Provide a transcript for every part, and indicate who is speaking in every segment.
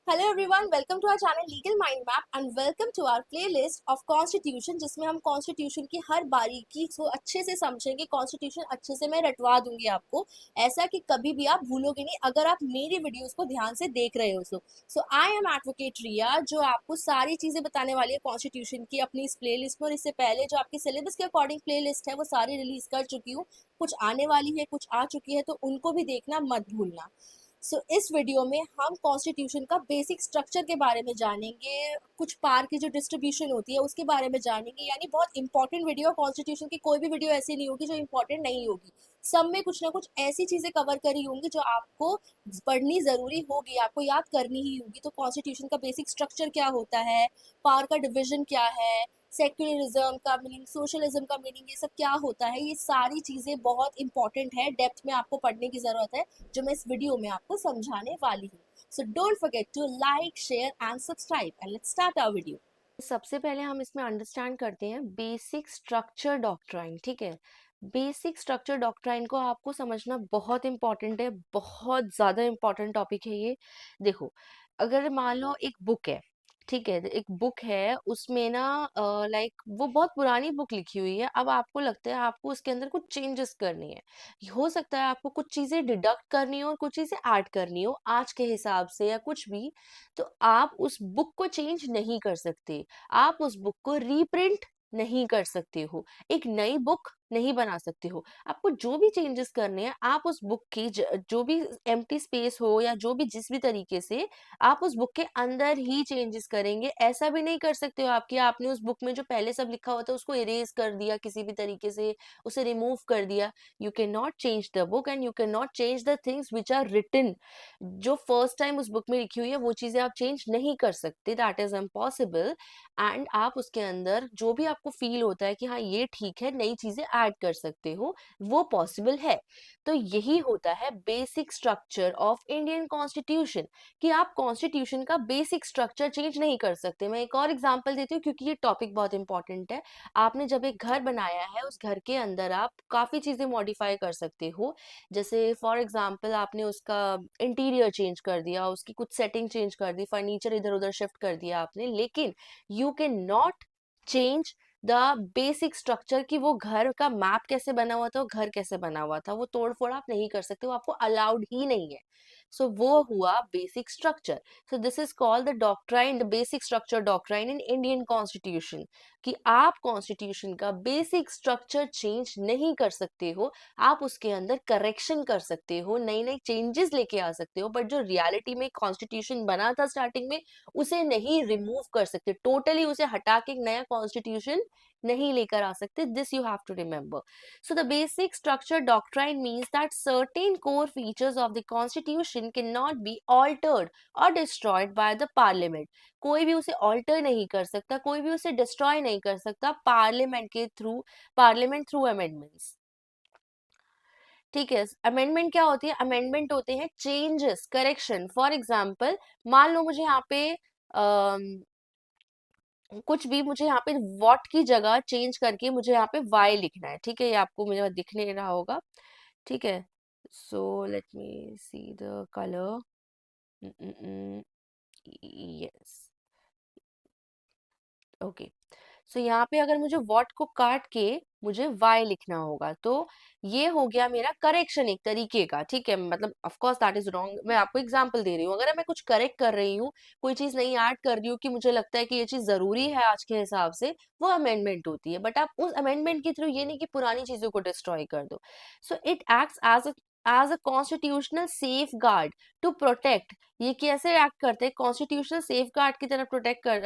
Speaker 1: Hello everyone, welcome to our channel legal mind map and welcome to our playlist of constitution, जिसमें हम constitution की हर बारीकी को अच्छे से समझेंगे। कॉन्स्टिट्यूशन अच्छे से मैं रटवा दूंगी आपको, ऐसा कि कभी भी आप भूलोगे नहीं अगर आप मेरी वीडियोस को ध्यान से देख रहे हो। सो आई एम एडवोकेट रिया, जो आपको सारी चीजें बताने वाली है कॉन्स्टिट्यूशन की अपनी इस प्ले लिस्ट में। और इससे पहले जो आपके सिलेबस के अकॉर्डिंग प्ले लिस्ट है वो सारी रिलीज कर चुकी हूँ। कुछ आने वाली है, कुछ आ चुकी है, तो उनको भी देखना मत भूलना। इस वीडियो में हम कॉन्स्टिट्यूशन का बेसिक स्ट्रक्चर के बारे में जानेंगे, कुछ पार की जो डिस्ट्रीब्यूशन होती है उसके बारे में जानेंगे। यानी बहुत इंपॉर्टेंट वीडियो। कॉन्स्टिट्यूशन की कोई भी वीडियो ऐसी नहीं होगी जो इंपॉर्टेंट नहीं होगी। सब में कुछ ना कुछ ऐसी चीजें कवर करी होंगी जो आपको पढ़नी जरूरी होगी, आपको याद करनी ही होगी। तो कॉन्स्टिट्यूशन का बेसिक स्ट्रक्चर क्या होता है, पावर का डिविजन क्या है, सेक्युलरिज्म का मीनिंग, सोशलिज्म का मीनिंग, ये सब क्या होता है, ये सारी चीजें बहुत इंपॉर्टेंट है, डेप्थ में आपको पढ़ने की जरूरत है, जो मैं इस वीडियो में आपको समझाने वाली हूँ। So don't forget to like, share and subscribe and let's start our video.
Speaker 2: सबसे पहले हम इसमें अंडरस्टैंड करते हैं बेसिक स्ट्रक्चर डॉक्ट्राइन। ठीक है, बेसिक स्ट्रक्चर डॉक्ट्राइन को आपको समझना बहुत इंपॉर्टेंट है, बहुत ज़्यादा इंपॉर्टेंट टॉपिक है ये। देखो, अगर मान लो एक बुक है, ठीक है, एक बुक है, उसमें ना लाइक वो बहुत पुरानी बुक लिखी हुई है। अब आपको लगता है आपको उसके अंदर कुछ चेंजेस करनी है, हो सकता है आपको कुछ चीज़ें डिडक्ट करनी हो और कुछ चीज़ें ऐड करनी हो आज के हिसाब से या कुछ भी। तो आप उस बुक को चेंज नहीं कर सकते, आप उस बुक को रीप्रिंट नहीं कर सकते हो, एक नई बुक नहीं बना सकते हो। आपको जो भी चेंजेस करने हैं, आप उस बुक की जो भी एम्प्टी स्पेस हो या जो भी जिस भी तरीके से आप उस बुक के अंदर ही चेंजेस करेंगे। ऐसा भी नहीं कर सकते हो आप कि आपने उस बुक में जो पहले सब लिखा हुआ था उसको इरेज कर दिया, किसी भी तरीके से उसे रिमूव कर दिया। You can not change the book and you can not change the things which are written. जो फर्स्ट टाइम उस बुक में लिखी हुई है वो चीजें आप चेंज नहीं कर सकते, दैट इज इम्पॉसिबल। एंड आप उसके अंदर जो भी आपको फील होता है कि हाँ ये ठीक है, नई चीजें ऐड कर सकते हो, वो पॉसिबल है। तो यही होता है basic structure of Indian constitution, कि आप कॉन्स्टिट्यूशन का बेसिक स्ट्रक्चर चेंज नहीं कर सकते। मैं एक और एग्जांपल देती हूँ क्योंकि ये टॉपिक बहुत इंपॉर्टेंट है। आपने जब एक घर बनाया है, उस घर के अंदर आप काफी चीजें मॉडिफाई कर सकते हो। जैसे फॉर एग्जांपल आपने उसका इंटीरियर चेंज कर दिया, उसकी कुछ सेटिंग चेंज कर दी, फर्नीचर इधर उधर शिफ्ट कर दिया आपने, लेकिन you can not change the basic structure, कि वो घर का मैप कैसे बना हुआ था, वो घर कैसे बना हुआ था, वो तोड़ फोड़ आप नहीं कर सकते, वो आपको अलाउड ही नहीं है। सो वो हुआ basic structure. So this is called the doctrine, the basic structure doctrine in Indian constitution, कि आप कॉन्स्टिट्यूशन का बेसिक स्ट्रक्चर चेंज नहीं कर सकते हो। आप उसके अंदर करेक्शन कर सकते हो, नई नई चेंजेस लेके आ सकते हो, बट जो रियलिटी में कॉन्स्टिट्यूशन बना था स्टार्टिंग में, उसे नहीं रिमूव कर सकते, टोटली उसे हटा के एक नया कॉन्स्टिट्यूशन नहीं लेकर आ सकते। This you have to remember. So the basic structure doctrine means that certain core features of the constitution cannot be altered or destroyed by the parliament. कोई भी उसे alter नहीं कर सकता, कोई भी उसे destroy नहीं कर सकता पार्लियामेंट के थ्रू, पार्लियामेंट थ्रू अमेंडमेंट्स। ठीक है, अमेंडमेंट क्या होती है? अमेंडमेंट होते हैं चेंजेस, करेक्शन। फॉर एग्जाम्पल, मान लो मुझे यहाँ पे कुछ भी, मुझे यहाँ पे वॉट की जगह चेंज करके मुझे यहाँ पे वाई लिखना है। ठीक है, ये आपको मुझे दिख नहीं रहा होगा। ठीक है, so let me see the colour. Yes, okay. So यहाँ पे अगर मुझे वॉट को काट के मुझे वाई लिखना होगा, तो ये हो गया मेरा करेक्शन एक तरीके का। ठीक है, मतलब of course that is wrong, मैं आपको एग्जांपल दे रही हूँ। अगर मैं कुछ करेक्ट कर रही हूँ, कोई चीज नहीं ऐड कर रही हूँ, कि मुझे लगता है कि ये चीज जरूरी है आज के हिसाब से, वो अमेंडमेंट होती है। बट आप उस अमेंडमेंट के थ्रू ये नहीं कि पुरानी चीजों को डिस्ट्रॉय कर दो। So it acts as a constitutional safeguard to protect. ये कैसे एक्ट करते हैं? कॉन्स्टिट्यूशनल सेफ गार्ड की तरह प्रोटेक्ट कर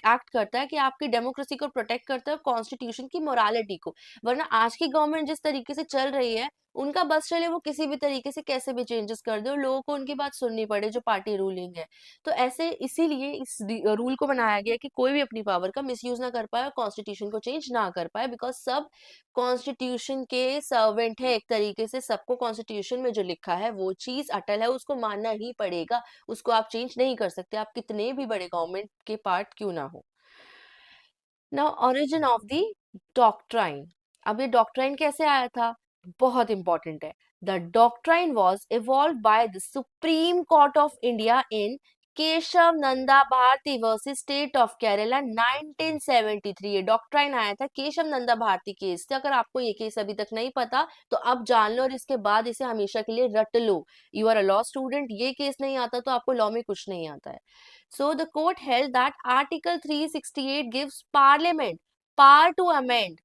Speaker 2: एक्ट करता है, कि आपकी डेमोक्रेसी को प्रोटेक्ट करता है, कॉन्स्टिट्यूशन की मोरालिटी को। वरना आज की गवर्नमेंट जिस तरीके से चल रही है, उनका बस चले वो किसी भी तरीके से कैसे भी चेंजेस कर दे और लोगों को उनकी बात सुननी पड़े, जो पार्टी रूलिंग है। तो ऐसे इसीलिए इस रूल को बनाया गया कि कोई भी अपनी पावर का मिसयूज ना कर पाए और कॉन्स्टिट्यूशन को चेंज ना कर पाए, बिकॉज सब कॉन्स्टिट्यूशन के सर्वेंट है एक तरीके से। सबको कॉन्स्टिट्यूशन में जो लिखा है वो चीज अटल है, उसको मानना ही पड़ेगा, उसको आप चेंज नहीं कर सकते, आप कितने भी बड़े गवर्नमेंट के पार्ट क्यों ना हो। Now origin of the doctrine. अब ये डॉक्ट्राइन कैसे आया था? बहुत इंपॉर्टेंट है। The doctrine was evolve by the Supreme Court of India in Kesavananda Bharati versus state of Kerala 1973, ये डॉक्ट्राइन आया था केशव नंदा भारती केस से। अगर आपको ये केस अभी तक नहीं पता तो अब जान लो और इसके बाद इसे हमेशा के लिए रट लो। You are a law student, ये केस नहीं आता तो आपको लॉ में कुछ नहीं आता है। So the court held that article 368 gives parliament power to amend.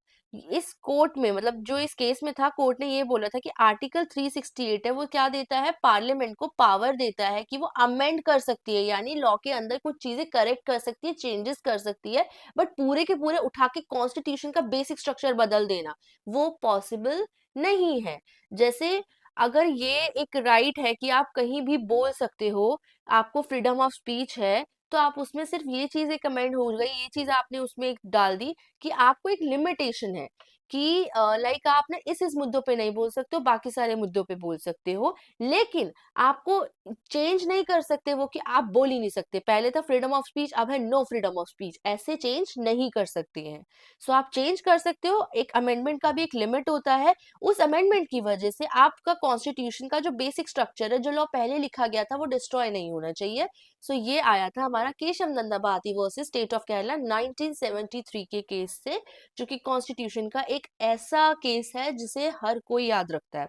Speaker 2: इस कोर्ट में मतलब जो इस केस में था, कोर्ट ने ये बोला था कि आर्टिकल 368 है वो क्या देता है, पार्लियामेंट को पावर देता है कि वो अमेंड कर सकती है, यानी लॉ के अंदर कुछ चीजें करेक्ट कर सकती है, चेंजेस कर सकती है। बट पूरे के पूरे उठा के कॉन्स्टिट्यूशन का बेसिक स्ट्रक्चर बदल देना वो पॉसिबल नहीं है। जैसे अगर ये एक राइट है कि आप कहीं भी बोल सकते हो, आपको फ्रीडम ऑफ स्पीच है, तो आप उसमें सिर्फ ये चीज एक कमेंट हो गई, ये चीज आपने उसमें एक डाल दी कि आपको एक लिमिटेशन है कि लाइक आप ना इस मुद्दों पे नहीं बोल सकते हो, बाकी सारे मुद्दों पे बोल सकते हो। लेकिन आपको चेंज नहीं कर सकते वो कि आप बोल ही नहीं सकते। पहले था फ्रीडम ऑफ स्पीच, अब है नो फ्रीडम ऑफ स्पीच, ऐसे चेंज नहीं कर सकते हैं। सो आप चेंज कर सकते हो, एक अमेंडमेंट का भी एक लिमिट होता है। उस अमेंडमेंट की वजह से आपका कॉन्स्टिट्यूशन का जो बेसिक स्ट्रक्चर है, जो लॉ पहले लिखा गया था, वो डिस्ट्रॉय नहीं होना चाहिए। सो ये आया था हमारा Kesavananda Bharati versus state of Kerala 1973 के केस से, जो कि कॉन्स्टिट्यूशन का एक ऐसा केस है जिसे हर कोई याद रखता है।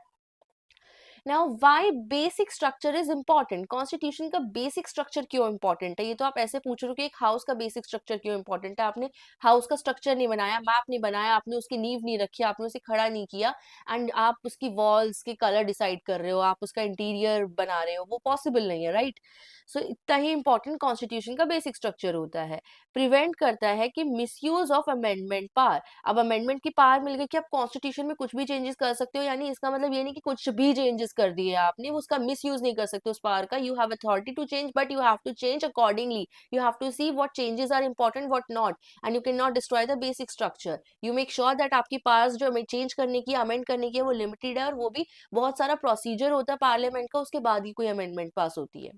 Speaker 2: Now why basic structure is important, constitution का बेसिक स्ट्रक्चर क्यों इंपॉर्टेंट है? ये तो आप ऐसे पूछ रहे हो कि एक हाउस का बेसिक स्ट्रक्चर क्यों इंपॉर्टेंट है। आपने हाउस का स्ट्रक्चर नहीं बनाया, मैप नहीं बनाया, आपने उसकी नींव नहीं रखी, आपने उसे खड़ा नहीं किया, एंड आप उसकी वॉल्स के कलर डिसाइड कर रहे हो, आप उसका इंटीरियर बना रहे हो, वो पॉसिबल नहीं है, राइट? सो इतना ही इंपॉर्टेंट कॉन्स्टिट्यूशन का बेसिक स्ट्रक्चर होता है। प्रिवेंट करता है कि मिसयूज ऑफ अमेंडमेंट पावर। अब अमेंडमेंट की पावर मिल गई कि आप कॉन्स्टिट्यूशन में कुछ भी चेंजेस कर सकते हो, यानी इसका मतलब ये नहीं कि कुछ भी चेंजेस कर दिए आपने, उसका मिसयूज नहीं कर सकते उस पावर का। You have authority to change, but you have to change accordingly. You have to see what changes are important, what not, and you can not destroy the basic structure. You make sure that आपकी powers जो change करने की, amend करने की है, वो limited है, और वो भी बहुत सारा प्रोसीजर होता है पार्लियामेंट का, उसके बाद ही कोई अमेंडमेंट पास होती है।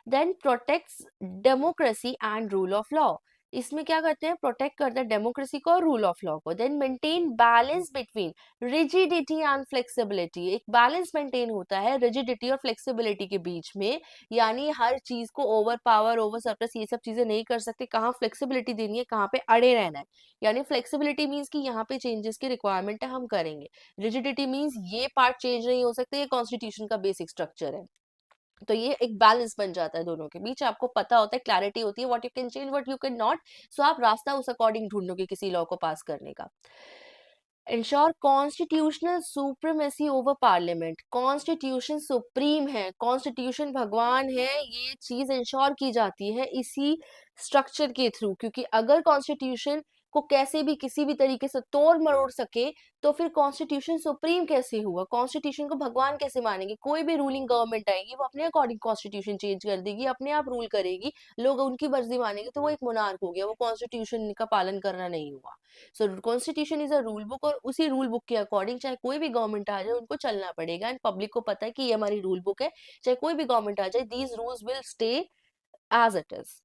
Speaker 2: Then protects democracy and rule of law. इसमें क्या करते हैं, प्रोटेक्ट करते हैं डेमोक्रेसी को और रूल ऑफ लॉ को। Then maintain balance between rigidity and flexibility. एक बैलेंस मेंटेन होता है रिजिडिटी और फ्लेक्सिबिलिटी के बीच में, यानी हर चीज को ओवर पावर, ओवर सरप्लस, ये सब चीजें नहीं कर सकते। कहाँ फ्लेक्सिबिलिटी देनी है, कहाँ पे अड़े रहना है। यानी फ्लेक्सिबिलिटी मीन्स कि यहाँ पे चेंजेस की रिक्वायरमेंट है, हम करेंगे। रिजिडिटी मीन्स ये पार्ट चेंज नहीं हो सकते, ये कॉन्स्टिट्यूशन का बेसिक स्ट्रक्चर है। तो ये एक बैलेंस बन जाता है दोनों के बीच, आपको पता होता है, क्लैरिटी होती है, what you can change, what you can not. So आप रास्ता उस अकॉर्डिंग ढूंढोगे किसी लॉ को पास करने का। Ensure constitutional supremacy over parliament. Constitution supreme है, कॉन्स्टिट्यूशन भगवान है, ये चीज इंश्योर की जाती है इसी स्ट्रक्चर के थ्रू। क्योंकि अगर कॉन्स्टिट्यूशन को कैसे भी किसी भी तरीके से तोड़ मरोड़ सके, तो फिर कॉन्स्टिट्यूशन सुप्रीम कैसे हुआ, कॉन्स्टिट्यूशन को भगवान कैसे मानेंगे? कोई भी रूलिंग गवर्नमेंट आएगी, वो अपने अकॉर्डिंग कॉन्स्टिट्यूशन चेंज कर देगी, अपने आप रूल करेगी, लोग उनकी मर्जी मानेंगे, तो वो एक मोनार्क हो गया, वो कॉन्स्टिट्यूशन का पालन करना नहीं हुआ। So constitution is a rule book, और उसी रूल बुक के अकॉर्डिंग चाहे कोई भी गवर्नमेंट आ जाए, उनको चलना पड़ेगा। एंड पब्लिक को पता है कि ये हमारी रूल बुक है, चाहे कोई भी गवर्नमेंट आ जाए, these rules will stay as it is.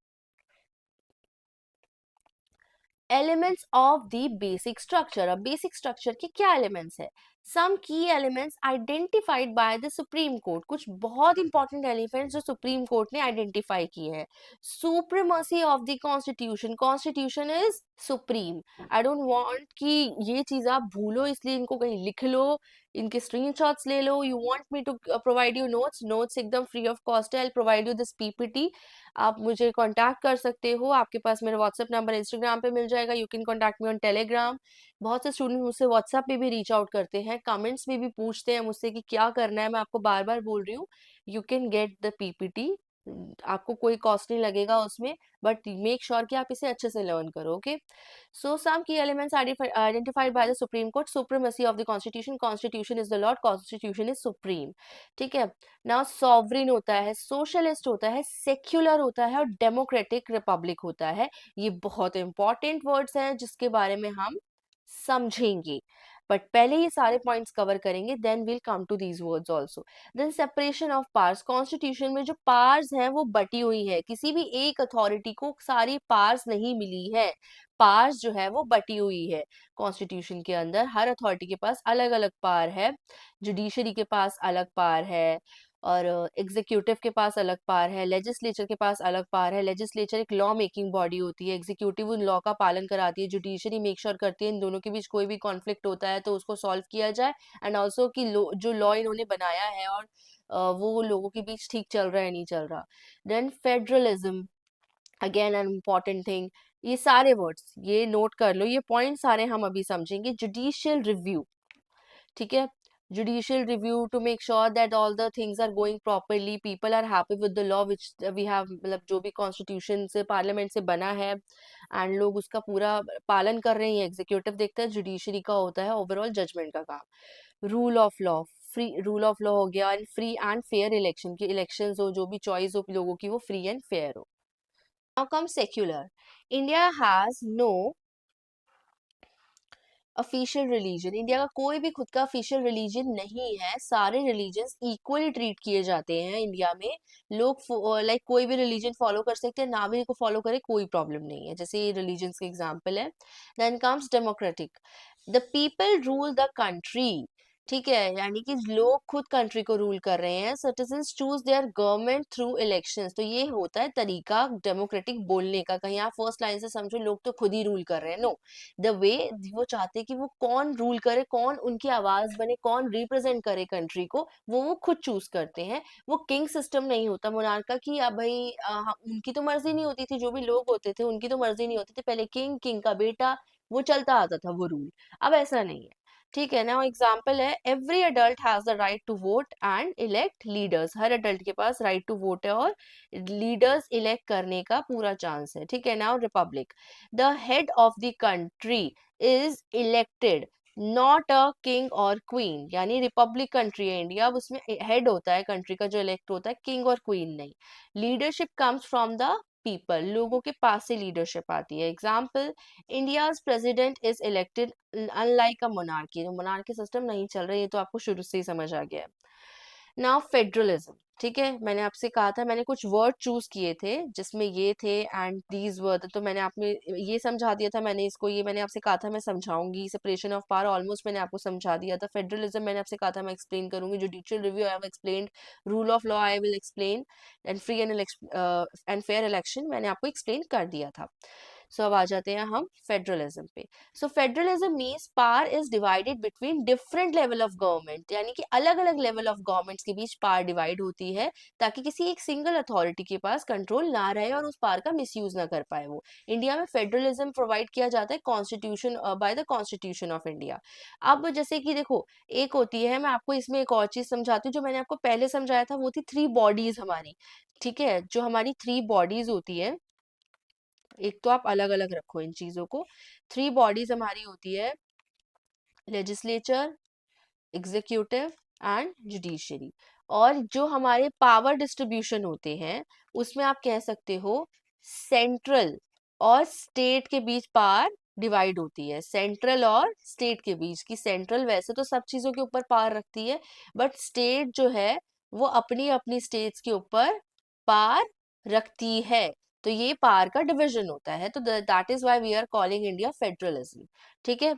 Speaker 2: Elements of the basic structure. अब बेसिक स्ट्रक्चर के क्या एलिमेंट्स है? Some key elements identified by the Supreme Court. कुछ बहुत इंपॉर्टेंट एलिमेंट्स जो सुप्रीम कोर्ट ने आइडेंटिफाई किए हैं। Supremacy of the constitution, constitution is supreme. I don't want कि ये चीज आप भूलो, इसलिए इनको कहीं लिख लो, इनके स्क्रीनशॉट्स ले लो। You want me to provide you notes, notes एकदम फ्री ऑफ कॉस्ट है। I provide you this PPT. आप मुझे कांटेक्ट कर सकते हो, आपके पास मेरा व्हाट्सएप नंबर इंस्टाग्राम पे मिल जाएगा। You can contact me on Telegram. बहुत से स्टूडेंट मुझसे व्हाट्सएप पे भी रीच आउट करते हैं, कमेंट्स में भी पूछते हैं मुझसे कि क्या करना है। मैं आपको बार बार बोल रही हूँ, you can get the PPT, आपको कोई कॉस्ट नहीं लगेगा उसमें, बट मेक श्योर कि आप इसे अच्छे से लर्न करो। Okay, so some key elements identified by the Supreme court. Supremacy of the constitution, constitution is the Lord, constitution is supreme. ठीक है ना? सॉवरिन होता है, सोशलिस्ट होता है, सेक्युलर होता है, और डेमोक्रेटिक रिपब्लिक होता है। ये बहुत इंपॉर्टेंट वर्ड्स हैं जिसके बारे में हम समझेंगे, बट पहले ये सारे पॉइंट्स कवर करेंगे, then will come to these words also. Then separation of powers. Constitution में जो पावर्स हैं वो बटी हुई है, किसी भी एक अथॉरिटी को सारी पावर्स नहीं मिली है। पावर्स जो है वो बटी हुई है कॉन्स्टिट्यूशन के अंदर, हर अथॉरिटी के पास अलग अलग पावर है। जुडिशरी के पास अलग पावर है, और एग्जीक्यूटिव के पास अलग पावर है, लेजिस्लेचर के पास अलग पावर है। लेजिस्लेचर एक लॉ मेकिंग बॉडी होती है, एग्जीक्यूटिव उन लॉ का पालन कराती है, जुडिशरी मेक श्योर करती है इन दोनों के बीच कोई भी कॉन्फ्लिक्ट होता है तो उसको सॉल्व किया जाए, एंड ऑल्सो कि जो लॉ इन्होंने बनाया है और वो लोगों के बीच ठीक चल रहा है नहीं चल रहा। Then federalism, again an important thing. ये सारे वर्ड्स ये नोट कर लो, ये पॉइंट सारे हम अभी समझेंगे। जुडिशियल रिव्यू, ठीक है, judicial review to make sure that all the things are going properly, people are happy with the law which we have, मतलब जो भी कॉन्स्टिट्यूशन से पार्लियामेंट से बना है एंड लोग उसका पूरा पालन कर रहे हैं। एग्जीक्यूटिव देखता है, जुडिशरी का होता है ओवरऑल जजमेंट का काम। Rule of law, free rule of law हो गया, and free and fair election, की इलेक्शंस हो, जो भी चॉइस हो लोगों की वो फ्री एंड फेयर हो। Now come secular. India has no official religion, India का कोई भी खुद का ऑफिशियल रिलीजन नहीं है, सारे रिलीजन्स इक्वली ट्रीट किए जाते हैं इंडिया में। लोग लाइक कोई भी रिलीजन फॉलो कर सकते हैं, ना भी को फॉलो करे कोई प्रॉब्लम नहीं है, जैसे ये रिलीजन्स के एग्जांपल है। Then comes democratic, the people rule the country, ठीक है, यानी कि लोग खुद कंट्री को रूल कर रहे हैं। Citizens choose there government through elections, तो ये होता है तरीका डेमोक्रेटिक बोलने का। कहीं आप फर्स्ट लाइन से समझो लोग तो खुद ही रूल कर रहे हैं, नो, द वे वो चाहते हैं कि वो कौन रूल करे, कौन उनकी आवाज बने, कौन रिप्रेजेंट करे कंट्री को, वो खुद चूज करते हैं। वो किंग सिस्टम नहीं होता मोनार्का की, अब भाई उनकी तो मर्जी नहीं होती थी, जो भी लोग होते थे उनकी तो मर्जी नहीं होती थी। पहले किंग, किंग का बेटा, वो चलता आता था वो रूल। अब ऐसा नहीं है, ठीक है ना। एग्जाम्पल है, every adult has the right to vote and elect leaders, हर अडल्ट के पास राइट टू वोट है और लीडर्स इलेक्ट करने का पूरा चांस है, ठीक है। Now Republic, the head of the country is elected, not a king और क्वीन, यानी रिपब्लिक कंट्री है इंडिया, अब उसमें हेड होता है कंट्री का जो इलेक्ट होता है, किंग और क्वीन नहीं। Leadership comes from the people, लोगों के पास से लीडरशिप आती है। Example, India's president is elected unlike a monarchy, monarchy system नहीं चल रहा है, ये तो आपको शुरू से ही समझ आ गया है। नाउ फेडरलिज्म, ठीक है, मैंने आपसे कहा था, मैंने कुछ वर्ड चूज किए थे जिसमें ये थे एंड दीज वर्ड, तो मैंने आप में ये समझा दिया था, मैंने इसको, ये मैंने आपसे कहा था मैं समझाऊंगी। सेपरेशन ऑफ पावर ऑलमोस्ट मैंने आपको समझा दिया था। फेडरलिज्म मैंने आपसे कहा था मैं एक्सप्लेन करूंगी। Judicial review I have explained, rule of law I will explain, and free and fair election मैंने आपको एक्सप्लेन कर दिया था। सो अब आ जाते हैं हम फेडरलिज्म पे। So federalism means power is divided between different level of government, यानी कि अलग अलग लेवल ऑफ गवर्नमेंट्स के बीच पावर डिवाइड होती है, ताकि किसी एक सिंगल अथॉरिटी के पास कंट्रोल ना रहे और उस पावर का मिसयूज ना कर पाए वो। इंडिया में फेडरलिज्म प्रोवाइड किया जाता है constitution, by the constitution of India. अब जैसे कि देखो, एक होती है, मैं आपको इसमें एक और चीज समझाती हूँ, जो मैंने आपको पहले समझाया था वो थी थ्री बॉडीज हमारी, ठीक है, जो हमारी थ्री बॉडीज होती है, एक तो आप अलग अलग रखो इन चीजों को। थ्री बॉडीज हमारी होती है, लेजिस्लेचर, एग्जीक्यूटिव एंड जुडिशरी। और जो हमारे पावर डिस्ट्रीब्यूशन होते हैं उसमें आप कह सकते हो सेंट्रल और स्टेट के बीच पावर डिवाइड होती है। सेंट्रल और स्टेट के बीच की, सेंट्रल वैसे तो सब चीजों के ऊपर पावर रखती है, बट स्टेट जो है वो अपनी अपनी स्टेट्स के ऊपर पावर रखती है, तो ये पावर का डिवीजन होता है। तो that is why we are calling India federalism, ठीक है।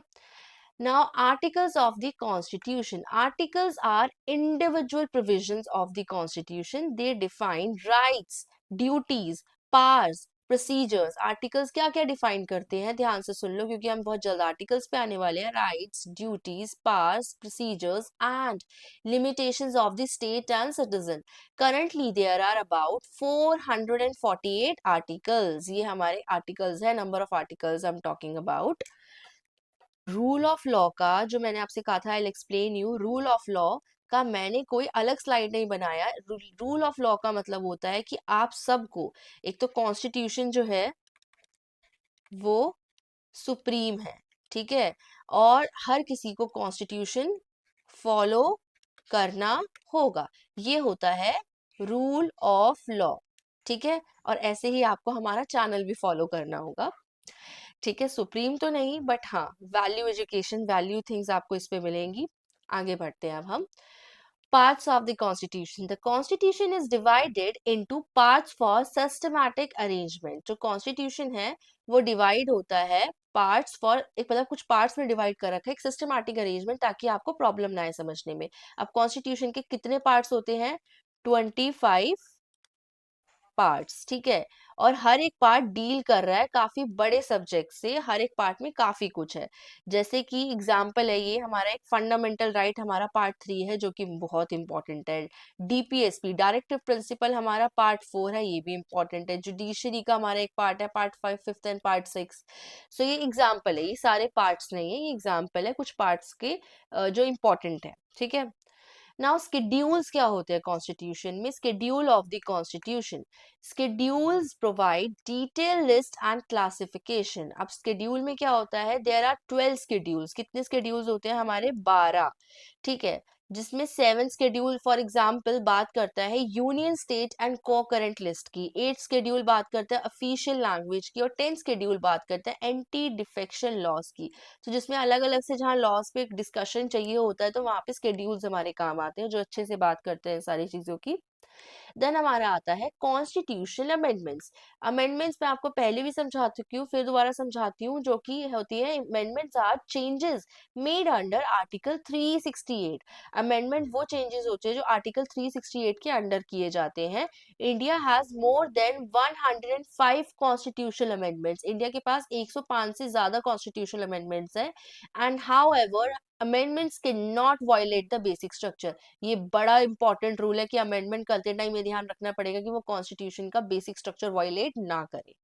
Speaker 2: Now, articles of the Constitution. Articles are individual provisions of the Constitution. They define rights, duties, powers, procedures. Articles क्या क्या define करते हैं, ध्यान से सुन लो क्योंकि हम बहुत जल्द articles पे आने वाले हैं। Rights, duties, powers, procedures and limitations of the state and citizen. Currently there are about 448 articles. ये हमारे articles है, number of articles I'm talking about. Rule of law का जो मैंने आपसे कहा था, I explain you, rule of law का मैंने कोई अलग स्लाइड नहीं बनाया। रूल ऑफ लॉ का मतलब होता है कि आप सबको, एक तो कॉन्स्टिट्यूशन जो है वो सुप्रीम है, ठीक है, और हर किसी को कॉन्स्टिट्यूशन फॉलो करना होगा, ये होता है रूल ऑफ लॉ, ठीक है। और ऐसे ही आपको हमारा चैनल भी फॉलो करना होगा, ठीक है। सुप्रीम तो नहीं, बट हाँ, वैल्यू एजुकेशन, वैल्यू थिंग्स आपको इस पे मिलेंगी। आगे बढ़ते हैं अब हम। Parts of the Constitution. The Constitution is divided into parts for systematic arrangement. जो Constitution है वो डिवाइड होता है पार्ट्स फॉर, एक मतलब कुछ पार्ट्स में डिवाइड कर रखा है, एक सिस्टमैटिक अरेंजमेंट, ताकि आपको प्रॉब्लम ना आए समझने में। अब कॉन्स्टिट्यूशन के कितने पार्ट्स होते हैं, 25 पार्ट्स, ठीक है। और हर एक पार्ट डील कर रहा है काफी बड़े सब्जेक्ट से, हर एक पार्ट में काफी कुछ है। जैसे कि एग्जाम्पल है, ये हमारा एक फंडामेंटल राइट हमारा पार्ट 3 है, जो कि बहुत इंपॉर्टेंट है। डीपीएसपी डायरेक्टिव प्रिंसिपल हमारा पार्ट 4 है, ये भी इंपॉर्टेंट है। जुडिशरी का हमारा एक पार्ट है, पार्ट 5, 5th एंड पार्ट 6। सो ये एग्जाम्पल है, ये सारे पार्ट्स नहीं है, ये एग्जाम्पल है कुछ पार्ट्स के जो इंपॉर्टेंट है, ठीक है। नाउ स्केड्यूल्स क्या होते हैं कॉन्स्टिट्यूशन में? Schedule of the constitution, schedules provide detail list and classification. अब स्केड्यूल में क्या होता है? There are 12 schedules. कितने स्केड्यूल्स होते हैं हमारे? 12, ठीक है। जिसमें 7 स्केड्यूल फॉर एग्जाम्पल बात करता है यूनियन स्टेट एंड को करेंट लिस्ट की, 8 स्केड्यूल बात करता है ऑफिशियल लैंग्वेज की, और 10 स्केड्यूल बात करता है एंटी डिफेक्शन लॉस की। तो जिसमें अलग अलग से जहाँ लॉस पे डिस्कशन चाहिए होता है, तो वहाँ पे स्केड्यूल्स हमारे काम आते हैं, जो अच्छे से बात करते हैं सारी चीजों की। देन हमारा आता है कॉन्स्टिट्यूशनल अमेंडमेंट्स। अमेंडमेंट्स मैं आपको पहले भी समझा चुकी हूँ, फिर दोबारा समझाती हूँ, जो कि होती है amendments are changes made under article 368। Amendment वो चेंजेस होते हैं जो आर्टिकल 368 के अंडर किए जाते हैं। India has more than 105 constitutional amendments. India के पास 105 से ज्यादा कॉन्स्टिट्यूशनल अमेंडमेंट्स है। And how ever amendments can not violate the basic structure. ये बड़ा इंपॉर्टेंट रूल है कि अमेंडमेंट करते टाइम ये ध्यान रखना पड़ेगा कि वो कॉन्स्टिट्यूशन का बेसिक स्ट्रक्चर वायलेट ना करे।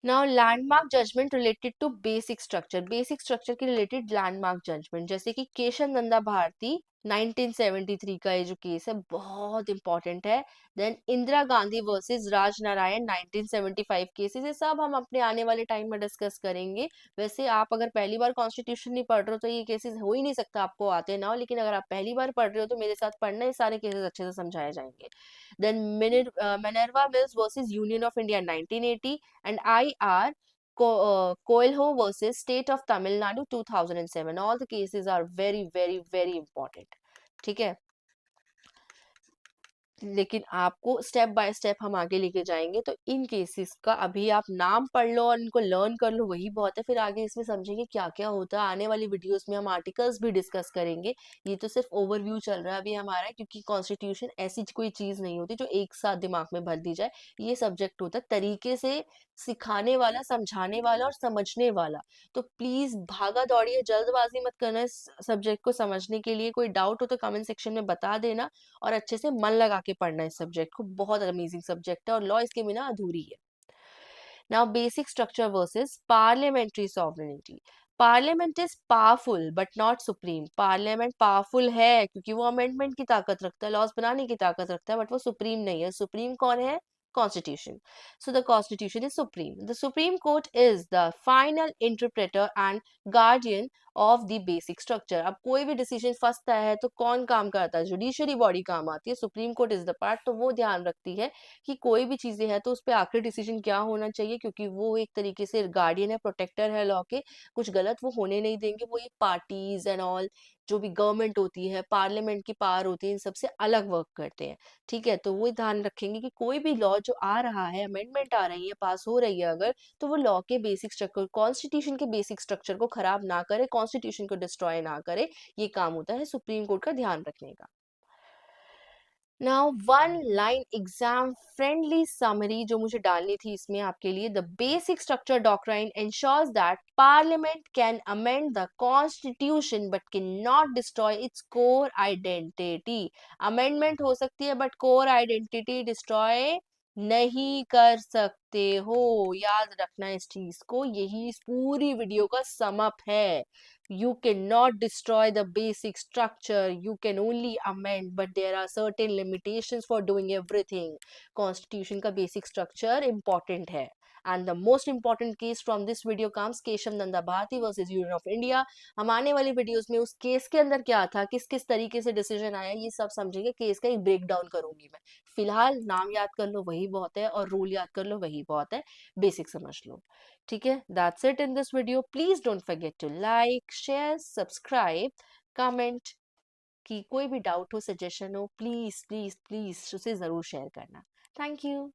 Speaker 2: Now landmark judgment related to basic structure, basic structure के रिलेटेड लैंडमार्क जजमेंट, जैसे कि केशव नंदा भारती 1973 का ये जो केस है बहुत इंपॉर्टेंट है। Then Indira Gandhi versus Raj Narayan 1975 cases, ये सब हम अपने आने वाले टाइम में डिस्कस करेंगे। वैसे आप अगर पहली बार कॉन्स्टिट्यूशन नहीं पढ़ रहे हो तो ये केसेस हो ही नहीं सकता आपको आते ना हो, लेकिन अगर आप पहली बार पढ़ रहे हो तो मेरे साथ पढ़ना, ये सारे केसेस अच्छे से समझाए जाएंगे। Then Minerva Mills versus Union of India 1980 and IR Coelho versus State of Tamil Nadu 2007. All the cases are very, very, very important. ठीक है। लेकिन आपको स्टेप बाय स्टेप हम आगे लेके जाएंगे, तो इन केसेस का अभी आप नाम पढ़ लो और इनको लर्न कर लो, वही बहुत है। फिर आगे इसमें समझेंगे क्या क्या होता है। आने वाली वीडियोस में हम आर्टिकल्स भी डिस्कस करेंगे। ये तो सिर्फ ओवरव्यू चल रहा है अभी हमारा, क्योंकि कॉन्स्टिट्यूशन ऐसी कोई चीज नहीं होती जो एक साथ दिमाग में भर दी जाए। ये सब्जेक्ट होता है तरीके से सिखाने वाला, समझाने वाला और समझने वाला। तो प्लीज भागा दौड़िए, जल्दबाजी मत करना इस सब्जेक्ट को समझने के लिए। कोई डाउट हो तो कमेंट सेक्शन में बता देना, और अच्छे से मन लगा के पढ़ना इस सब्जेक्ट को। बहुत अमेजिंग सब्जेक्ट है और लॉ इसके बिना अधूरी है। Now basic structure versus parliamentary sovereignty. Parliament is powerful but not supreme. Parliament powerful है क्योंकि वो अमेंडमेंट की ताकत रखता है, लॉज बनाने की ताकत रखता है, बट वो सुप्रीम नहीं है। सुप्रीम कौन है? Constitution. So the Constitution is supreme. The Supreme Court is the final interpreter and guardian of the basic structure. अब कोई भी डिसीजन फंसता है तो कौन काम करता है? जुडिशरी बॉडी काम आती है। Supreme court is the part, तो वो ध्यान रखती है कि कोई भी चीजें हैं तो उस पर आखिरी डिसीजन क्या होना चाहिए, क्योंकि वो एक तरीके से गार्डियन है, प्रोटेक्टर है लॉ के। कुछ गलत वो होने नहीं देंगे। वो ये पार्टीज एंड ऑल, जो भी गवर्नमेंट होती है, पार्लियामेंट की पावर होती है, इन सबसे अलग वर्क करते हैं, ठीक है। तो वो ध्यान रखेंगे कि कोई भी लॉ जो आ रहा है, अमेंडमेंट आ रही है, पास हो रही है अगर, तो वो लॉ के बेसिक स्ट्रक्चर, कॉन्स्टिट्यूशन के बेसिक स्ट्रक्चर को खराब ना करे, कॉन्स्टिट्यूशन को डिस्ट्रॉय ना करे। ये काम होता है सुप्रीम कोर्ट का ध्यान रखने का। Now one line exam friendly summary जो मुझे डालनी थी इसमें आपके लिए, the basic structure doctrine ensures that parliament can amend the constitution but cannot destroy its core identity. amendment हो सकती है बट core identity destroy नहीं कर सकते हो। याद रखना इस चीज को, यही इस पूरी वीडियो का सम अप है। You cannot destroy the basic structure, you can only amend, but there are certain limitations for doing everything. Constitution का basic structure important है। And the most important case from this video comes Kesavananda Bharati versus Union of India. हम आने वाली videos में उस case के अंदर क्या था, किस किस तरीके से डिसीजन आया, ये सब समझेंगे। केस का एक ब्रेक डाउन करूंगी मैं। फिलहाल नाम याद कर लो वही बहुत है, और रूल याद कर लो वही बहुत है, बेसिक समझ लो, ठीक है। That's it in this video. Please don't forget to like, share, subscribe, comment. कि कोई भी डाउट हो, सजेशन हो, प्लीज प्लीज प्लीज उसे जरूर शेयर करना। Thank you.